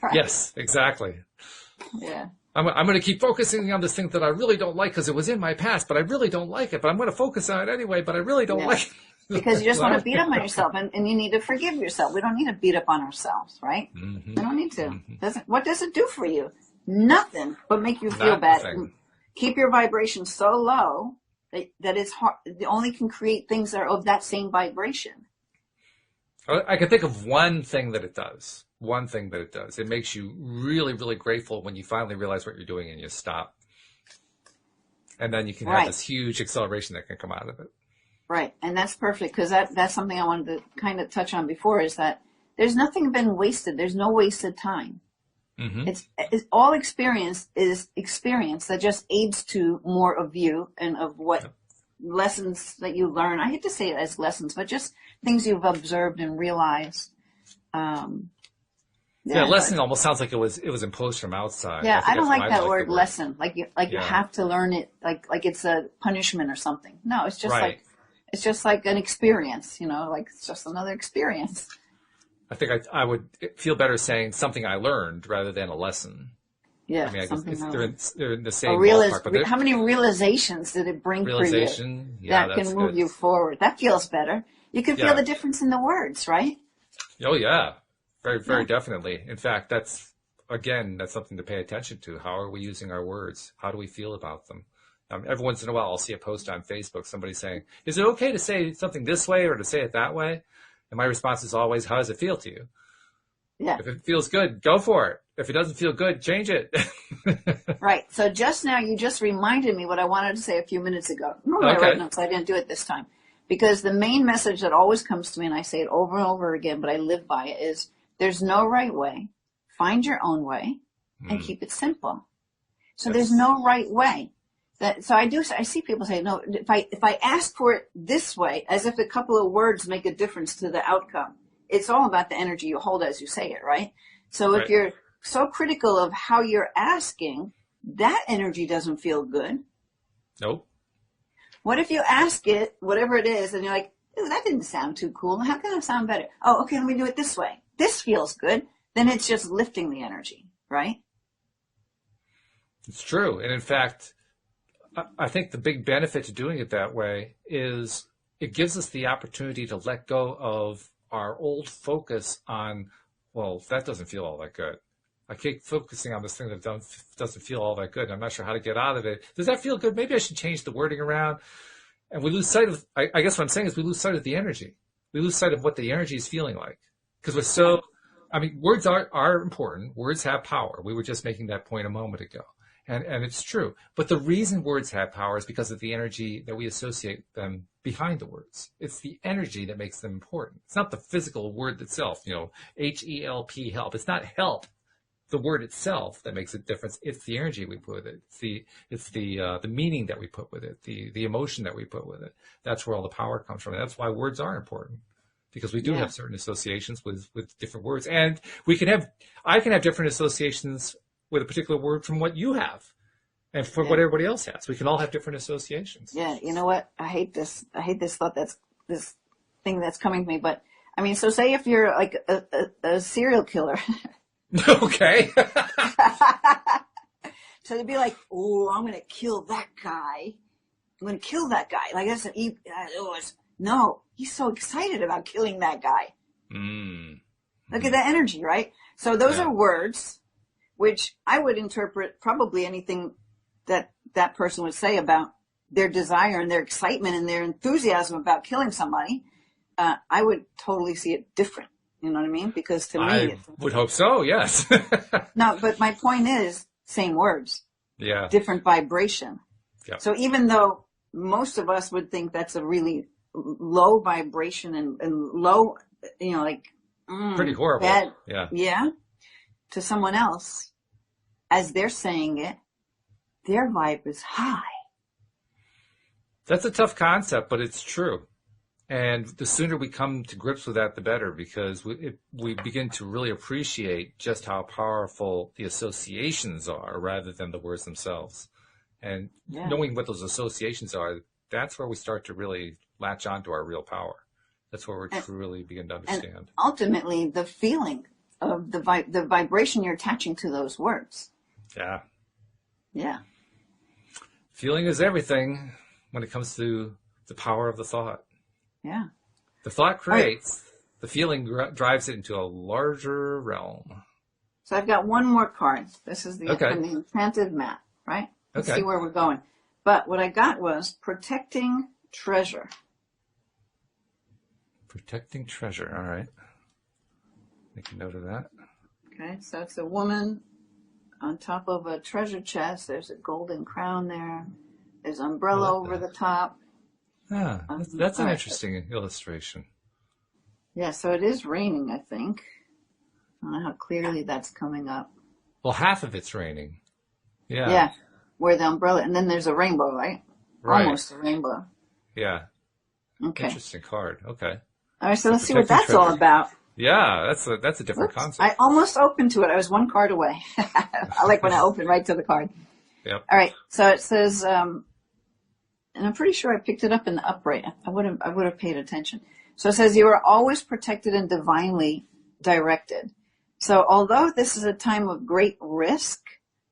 Right? Yes, exactly. Yeah. I'm going to keep focusing on this thing that I really don't like because it was in my past, but I really don't like it. But I'm going to focus on it anyway, but I really don't like it. Because you just want to beat up on yourself, and you need to forgive yourself. We don't need to beat up on ourselves, right? Mm-hmm. We don't need to. Mm-hmm. What does it do for you? Nothing but make you feel bad. Keep your vibration so low that it's hard. It only can create things that are of that same vibration. I can think of one thing that it does. It makes you really, really grateful when you finally realize what you're doing and you stop. And then you can have Right. this huge acceleration that can come out of it. Right. And that's perfect because that's something I wanted to kind of touch on before is that there's nothing been wasted. There's no wasted time. Mm-hmm. It's all experience is experience that just aids to more of you and of what lessons that you learn. I hate to say it as lessons, but just things you've observed and realized. Lesson almost sounds like it was imposed from outside. Yeah, I don't like that the word lesson. Like you have to learn it like it's a punishment or something. No, it's just Right. it's just like an experience, like it's just another experience. I think I would feel better saying something I learned rather than a lesson. Yeah, I mean, I something guess they're in the same ballpark. But how many realizations did it bring for you yeah, that can move you forward? That feels better. You can feel the difference in the words, right? Oh, yeah. Very, very definitely. In fact, that's something to pay attention to. How are we using our words? How do we feel about them? Every once in a while, I'll see a post on Facebook, somebody saying, is it okay to say something this way or to say it that way? And my response is always, how does it feel to you? Yeah. If it feels good, go for it. If it doesn't feel good, change it. Right. So just now, you just reminded me what I wanted to say a few minutes ago. Normally I write notes. I didn't do it this time. Because the main message that always comes to me, and I say it over and over again, but I live by it, is there's no right way. Find your own way and keep it simple. So there's no right way. I see people say, no, if I ask for it this way, as if a couple of words make a difference to the outcome. It's all about the energy you hold as you say it, right? So if you're so critical of how you're asking, that energy doesn't feel good. Nope. What if you ask it, whatever it is, and you're like, ooh, that didn't sound too cool. How can it sound better? Oh, okay, let me do it this way. This feels good. Then it's just lifting the energy, right? It's true. And in fact, I think the big benefit to doing it that way is it gives us the opportunity to let go of our old focus on, well, that doesn't feel all that good. I keep focusing on this thing that doesn't feel all that good. I'm not sure how to get out of it. Does that feel good? Maybe I should change the wording around. And we lose sight of, I guess what I'm saying is we lose sight of the energy. We lose sight of what the energy is feeling like. Because words are important. Words have power. We were just making that point a moment ago. And it's true. But the reason words have power is because of the energy that we associate them behind the words. It's the energy that makes them important. It's not the physical word itself, HELP, help. It's not help, the word itself, that makes a difference. It's the energy we put with it. It's the meaning that we put with it, the emotion that we put with it. That's where all the power comes from. And that's why words are important. Because we do have certain associations with different words. And I can have different associations with a particular word from what you have and from what everybody else has. We can all have different associations. Yeah, you know what? I hate this thought this thing that's coming to me. But, so say if you're like a serial killer. Okay. So they'd be like, oh, I'm going to kill that guy. Like I said, no, he's so excited about killing that guy. Look at that energy, right? So those are words which I would interpret probably anything that person would say about their desire and their excitement and their enthusiasm about killing somebody. I would totally see it different. You know what I mean? Because to me, I would hope so. Yes. No, but my point is same words. Yeah. Different vibration. Yeah. So even though most of us would think that's a really low vibration and low, pretty horrible. Bad, yeah. To someone else, as they're saying it, their vibe is high. That's a tough concept, but it's true. And the sooner we come to grips with that, the better, because we begin to really appreciate just how powerful the associations are rather than the words themselves. And knowing what those associations are, that's where we start to really latch onto our real power. That's where we truly begin to understand. And ultimately, the feeling of the vibration you're attaching to those words. Yeah. Yeah. Feeling is everything when it comes to the power of the thought. Yeah. The thought creates, the feeling drives it into a larger realm. So I've got one more card. This is the Enchanted Mat, right? Let's see where we're going. But what I got was Protecting Treasure. Protecting treasure. All right. Make a note of that. Okay. So it's a woman on top of a treasure chest. There's a golden crown there. There's an I umbrella like over that. the top. Yeah, that's All an right. interesting illustration. Yeah, so it is raining, I think. I don't know how clearly that's coming up. Well, half of it's raining. Yeah, Yeah, where the umbrella, and then there's a rainbow, right? right. Almost a rainbow. Yeah, Okay. interesting card. Okay. All right, so So let's see what protecting that's all treasure. about. Yeah, that's a different Whoops. concept. I almost opened to it. I was one card away. I like when I open right to the card. Yep. All right, so it says, and I'm pretty sure I picked it up in the upright. I would have paid attention. So it says you are always protected and divinely directed. So although this is a time of great risk,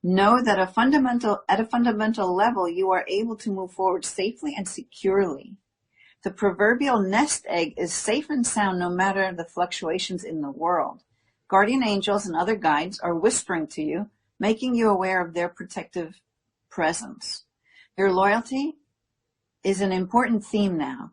know that at a fundamental level, you are able to move forward safely and securely. The proverbial nest egg is safe and sound no matter the fluctuations in the world. Guardian angels and other guides are whispering to you, making you aware of their protective presence. Your loyalty is an important theme now.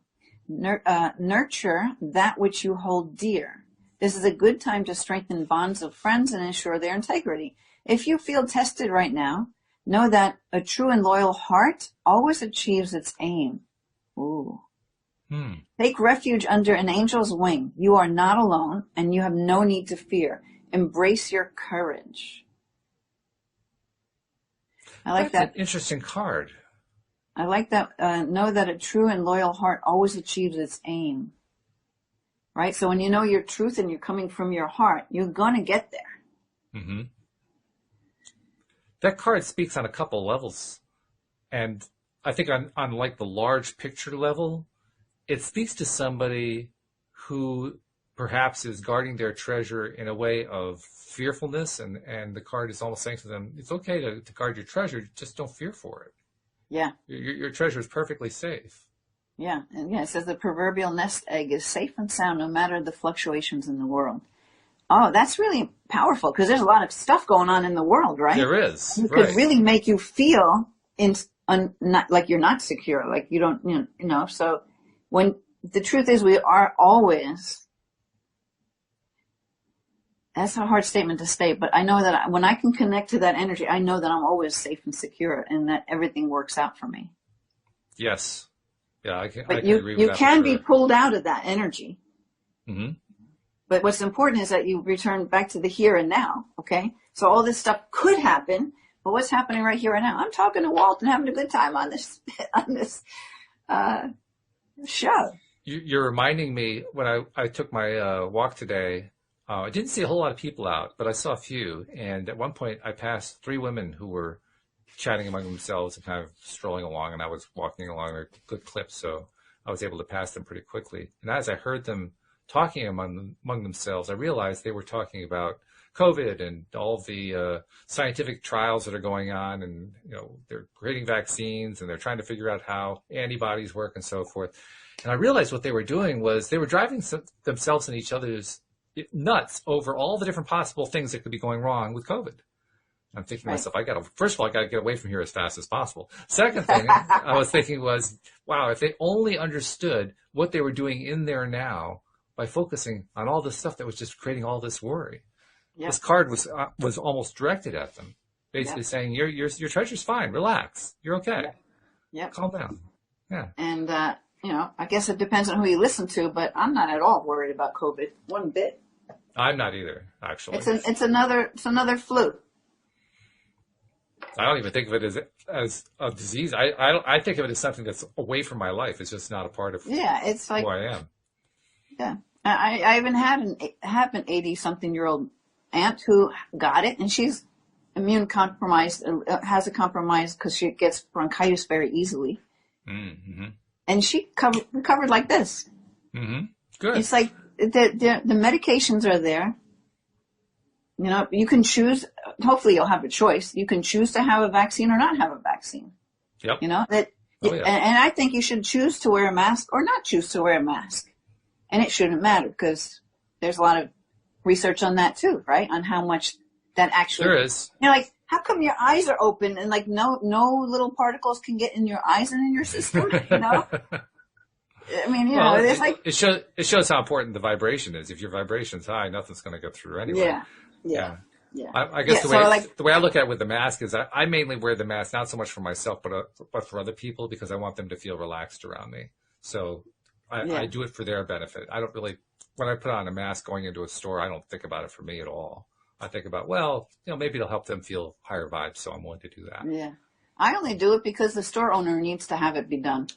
Nurture that which you hold dear. This is a good time to strengthen bonds of friends and ensure their integrity. If you feel tested right now, know that a true and loyal heart always achieves its aim. Ooh. Take refuge under an angel's wing. You are not alone, and you have no need to fear. Embrace your courage. I like That's that. an interesting card. I like that. Know that a true and loyal heart always achieves its aim. Right? So when you know your truth and you're coming from your heart, you're going to get there. Hmm. That card speaks on a couple levels. And I think on like the large picture level, it speaks to somebody who perhaps is guarding their treasure in a way of fearfulness. And the card is almost saying to them, it's okay to guard your treasure, just don't fear for it. Yeah. Your treasure is perfectly safe. Yeah. And yeah, it says the proverbial nest egg is safe and sound no matter the fluctuations in the world. Oh, that's really powerful because there's a lot of stuff going on in the world, right? There is. It Right. could really make you feel not like you're not secure, like you don't, you know, so when the truth is we are always, that's a hard statement to state, but I know that when I can connect to that energy, I know that I'm always safe and secure and that everything works out for me. Yes. Yeah, I can But agree with you that can for be sure. pulled out of that energy. Hmm. But what's important is that you return back to the here and now, okay? So all this stuff could happen, but what's happening right here and now? I'm talking to Walt and having a good time on this, on this, show. You're reminding me when I took my walk today, I didn't see a whole lot of people out, but I saw a few. And at one point, I passed three women who were chatting among themselves and kind of strolling along, and I was walking along a good clip, so I was able to pass them pretty quickly. And as I heard them talking among themselves, I realized they were talking about COVID and all the scientific trials that are going on, and they're creating vaccines and they're trying to figure out how antibodies work and so forth. And I realized what they were doing was they were driving themselves and each other's nuts over all the different possible things that could be going wrong with COVID. I'm thinking to myself, first of all, I got to get away from here as fast as possible. Second thing I was thinking was, wow, if they only understood what they were doing in there now by focusing on all this stuff that was just creating all this worry. Yep. This card was almost directed at them, basically saying, your treasure's fine, relax, you're okay. Yep. Calm down. Yeah. And, I guess it depends on who you listen to, but I'm not at all worried about COVID one bit. I'm not either, actually. It's another flu. I don't even think of it as a disease. I think of it as something that's away from my life. It's just not a part of it's like, who I am. Yeah. I even have an 80-something-year-old aunt who got it, and she's immune compromised, has a compromise because she gets bronchitis very easily. Mm-hmm. And she recovered like this. Mm-hmm. Good. It's like the medications are there. You can choose. Hopefully, you'll have a choice. You can choose to have a vaccine or not have a vaccine. Yep. And I think you should choose to wear a mask or not choose to wear a mask. And it shouldn't matter because there's a lot of research on that too, right? On how much that actually there is. Like, how come your eyes are open and like no little particles can get in your eyes and in your system? I mean, it's like it shows how important the vibration is. If your vibration's high, nothing's going to go through anyway. Yeah. Yeah. I guess Yeah. So like, the way I look at it with the mask is I mainly wear the mask not so much for myself, but for other people because I want them to feel relaxed around me. So I yeah. do it for their benefit. I don't really when I put on a mask going into a store, I don't think about it for me at all. I think about well, maybe it'll help them feel higher vibes, so I'm willing to do that. Yeah. I only do it because the store owner needs to have it be done.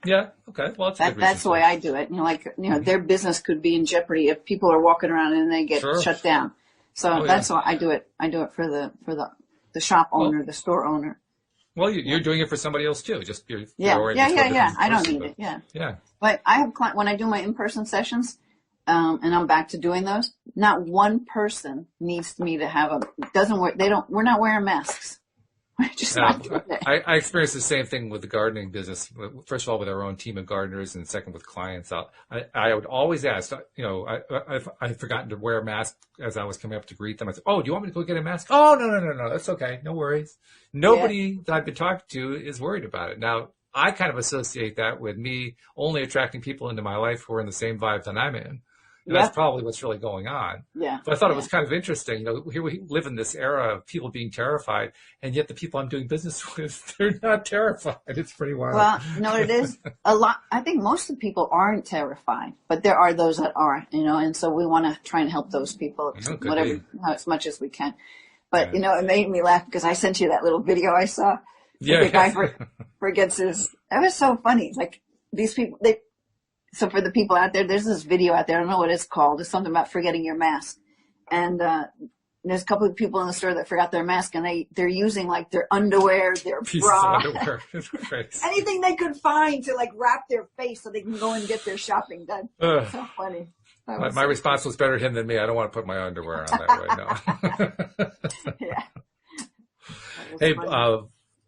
Yeah. Okay. Well, that's a good reason. That's the way I do it. Their business could be in jeopardy if people are walking around and they get Sure. shut down. So that's why I do it. I do it for the shop owner, the store owner. Well, you're doing it for somebody else too. Just you're Yeah. I don't person, need it. Yeah. Yeah. But I have when I do my in-person sessions, and I'm back to doing those. Not one person needs me to have we're not wearing masks. We're just not doing it. I experienced the same thing with the gardening business. First of all, with our own team of gardeners, and second with clients. I would always ask, I've forgotten to wear a mask as I was coming up to greet them. I said, "Oh, do you want me to go get a mask?" "Oh, no, that's okay, no worries." Nobody that I've been talking to is worried about it. Now, I kind of associate that with me only attracting people into my life who are in the same vibe that I'm in. And that's probably what's really going on. Yeah. But I thought it was kind of interesting. Here we live in this era of people being terrified, and yet the people I'm doing business with, they're not terrified. It's pretty wild. Well, it is a lot. I think most of the people aren't terrified, but there are those that are, and so we want to try and help those people as much as we can. But, it made me laugh because I sent you that little video I saw. Yeah. The guy forgets his, that was so funny. Like these people, so for the people out there, there's this video out there. I don't know what it's called. It's something about forgetting your mask. And, there's a couple of people in the store that forgot their mask and they're using like their underwear, their bra, anything they could find to like wrap their face so they can go and get their shopping done. So funny. My response was better him than me. I don't want to put my underwear on that right now. Yeah. Hey,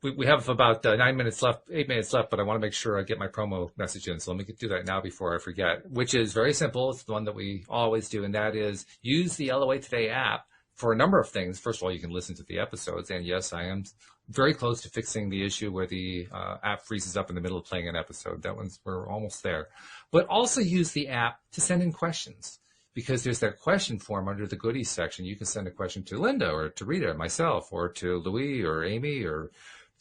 we have about 8 minutes left, but I want to make sure I get my promo message in. So let me do that now before I forget, which is very simple. It's the one that we always do, and that is use the LOA Today app for a number of things. First of all, you can listen to the episodes. And yes, I am very close to fixing the issue where the app freezes up in the middle of playing an episode. We're almost there. But also use the app to send in questions, because there's that question form under the goodies section. You can send a question to Linda or to Rita, myself, or to Louis or Amy or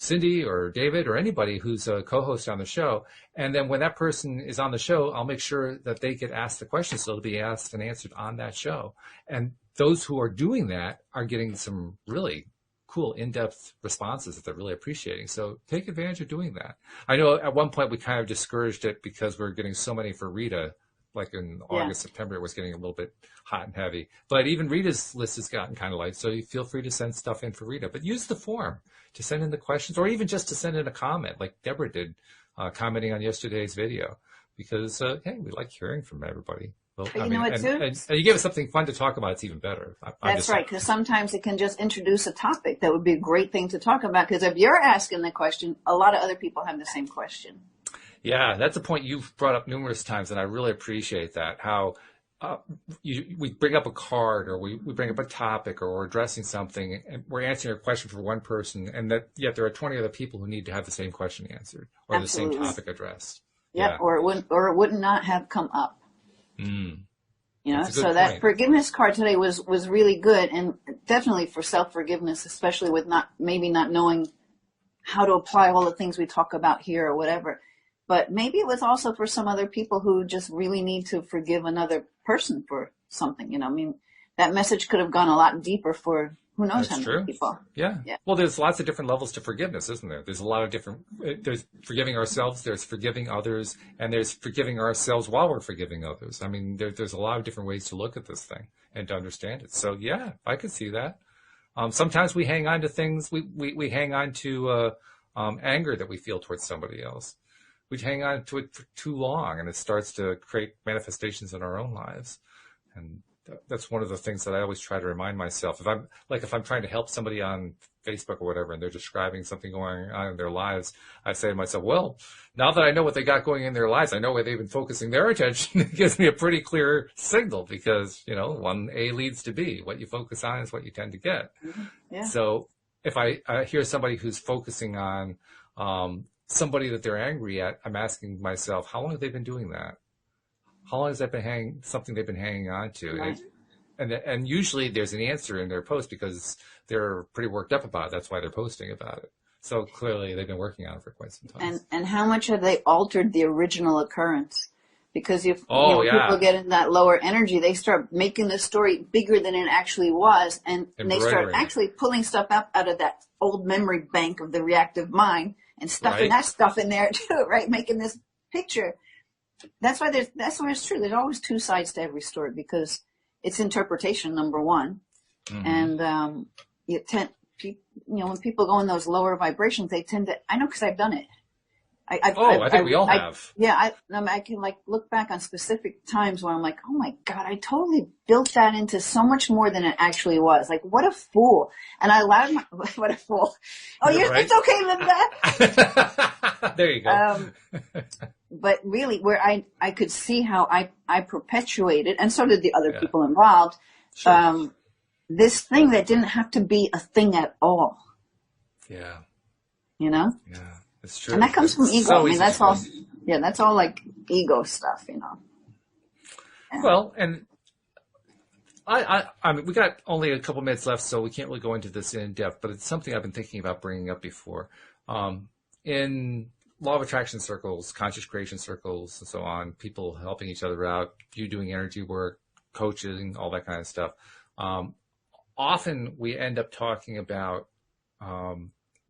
Cindy or David or anybody who's a co-host on the show. And then when that person is on the show, I'll make sure that they get asked the question, so it'll be asked and answered on that show. And those who are doing that are getting some really cool in-depth responses that they're really appreciating. So take advantage of doing that. I know at one point we kind of discouraged it because we were getting so many for Rita. Like in August, September, it was getting a little bit hot and heavy. But even Rita's list has gotten kind of light, so you feel free to send stuff in for Rita. But use the form to send in the questions, or even just to send in a comment, like Deborah did, commenting on yesterday's video. Because, hey, we like hearing from everybody. Well, you know what, too? And you give us something fun to talk about, it's even better. That's right, because sometimes it can just introduce a topic that would be a great thing to talk about. Because if you're asking the question, a lot of other people have the same question. Yeah, that's a point you've brought up numerous times, and I really appreciate that. How we bring up a card, or we bring up a topic, or we're addressing something, and we're answering a question for one person, and yet there are 20 other people who need to have the same question answered or Absolutely. The same topic addressed. Yep, yeah, or it would not have come up. Mm. So point. That forgiveness card today was really good, and definitely for self-forgiveness, especially with maybe not knowing how to apply all the things we talk about here or whatever. But maybe it was also for some other people who just really need to forgive another person for something. I mean, that message could have gone a lot deeper for who knows how many people. Yeah. Well, there's lots of different levels to forgiveness, isn't there? There's a lot of there's forgiving ourselves, there's forgiving others, and there's forgiving ourselves while we're forgiving others. I mean, there's a lot of different ways to look at this thing and to understand it. So, yeah, I could see that. Sometimes we hang on to things, we hang on to anger that we feel towards somebody else. We hang on to it for too long, and it starts to create manifestations in our own lives. And that's one of the things that I always try to remind myself. If I'm trying to help somebody on Facebook or whatever, and they're describing something going on in their lives, I say to myself, well, now that I know what they got going in their lives, I know where they've been focusing their attention. It gives me a pretty clear signal, because, 1A leads to B. What you focus on is what you tend to get. Mm-hmm. Yeah. So if I hear somebody who's focusing on somebody that they're angry at, I'm asking myself, how long have they been doing that? How long has that been something they've been hanging on to? Right. and usually there's an answer in their post because they're pretty worked up about it. That's why they're posting about it. So clearly they've been working on it for quite some time. And how much have they altered the original occurrence? Because if people get in that lower energy, they start making the story bigger than it actually was, and they start actually pulling stuff up out of that old memory bank of the reactive mind and stuffing that stuff in there too, right? Making this picture. That's why it's true. There's always two sides to every story because it's interpretation, number one, and when people go in those lower vibrations, they tend to. I know because I've done it. I think we all have. I can look back on specific times where I'm like, oh my God, I totally built that into so much more than it actually was. Like, what a fool! And I allowed what a fool. Oh, it's okay, Linda. There you go. But really, where I could see how I perpetuated, and so did the other people involved. Sure. This thing that didn't have to be a thing at all. Yeah. You know? Yeah. It's true. And that comes from ego. So that's all. Yeah, that's all like ego stuff, Yeah. Well, and I mean, we got only a couple minutes left, so we can't really go into this in depth. But it's something I've been thinking about bringing up before. In law of attraction circles, conscious creation circles, and so on, people helping each other out, you doing energy work, coaching, all that kind of stuff. Often we end up talking about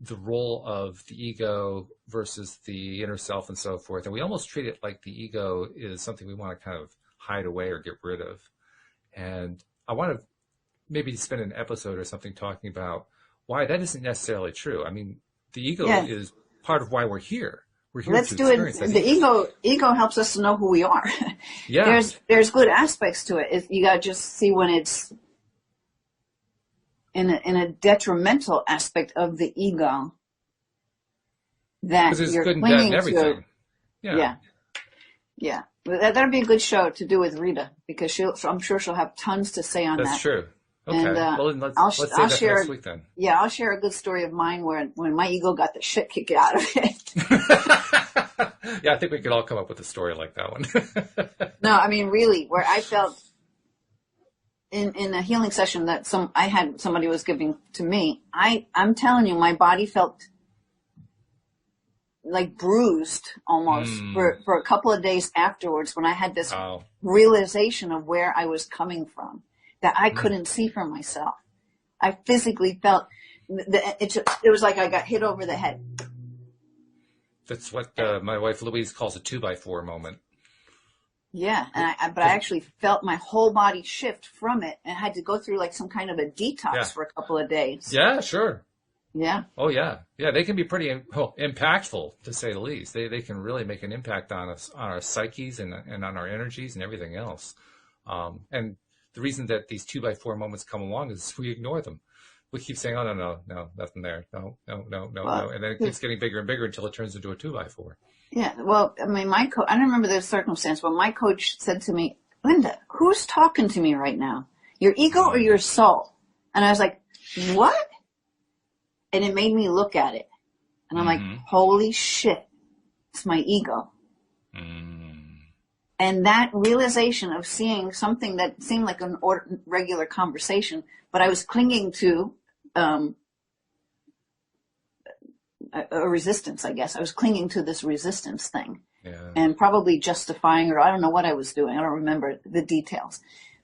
the role of the ego versus the inner self and so forth. And we almost treat it like the ego is something we want to kind of hide away or get rid of. And I want to maybe spend an episode or something talking about why that isn't necessarily true. I mean, the ego is part of why we're here. We're here Let's to do it. experience that. The ego helps us to know who we are. Yeah. There's good aspects to it. You got to just see when it's in a detrimental aspect of the ego that you're clinging to. Yeah. That'll be a good show to do with Rita because I'm sure she'll have tons to say on that. That's true. Okay. And, well, then let's save that for next week then. Yeah, I'll share a good story of mine when my ego got the shit kicked out of it. Yeah, I think we could all come up with a story like that one. No, I mean, really, where I felt in a healing session that somebody was giving to me, I'm telling you, my body felt like bruised almost for a couple of days afterwards when I had this realization of where I was coming from that I couldn't see for myself. I physically felt it was like I got hit over the head. That's what my wife Louise calls a 2x4 moment. Yeah, but I actually felt my whole body shift from it and had to go through like some kind of a detox for a couple of days. Yeah, sure. Yeah. Oh, yeah. Yeah, they can be pretty impactful, to say the least. They can really make an impact on us, on our psyches and on our energies and everything else. And the reason that these 2x4 moments come along is we ignore them. We keep saying, oh, no, nothing there. No. And then it keeps getting bigger and bigger until it turns into a 2x4. Yeah. Well, I mean, I don't remember the circumstance, but my coach said to me, Linda, who's talking to me right now? Your ego or your soul? And I was like, what? And it made me look at it. And I'm like, holy shit, it's my ego. And that realization of seeing something that seemed like an regular conversation, but I was clinging to a resistance, I guess. I was clinging to this resistance thing and probably justifying, or I don't know what I was doing. I don't remember the details.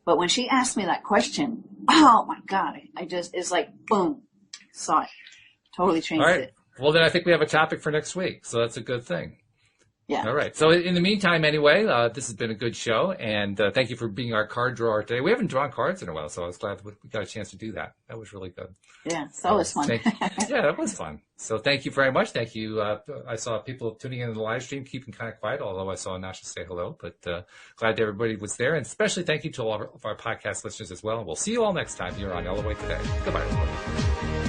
But when she asked me that question, oh my God, it's like, boom, saw it. Totally changed it. Well, then I think we have a topic for next week. So that's a good thing. Yeah. All right. So in the meantime, anyway, this has been a good show. And thank you for being our card drawer today. We haven't drawn cards in a while, so I was glad we got a chance to do that. That was really good. Yeah, so it was fun. Yeah, that was fun. So thank you very much. Thank you. I saw people tuning in the live stream, keeping kind of quiet, although I saw Nasha say hello. But glad everybody was there. And especially thank you to all of our podcast listeners as well. We'll see you all next time here on LOA Today. Goodbye, everybody.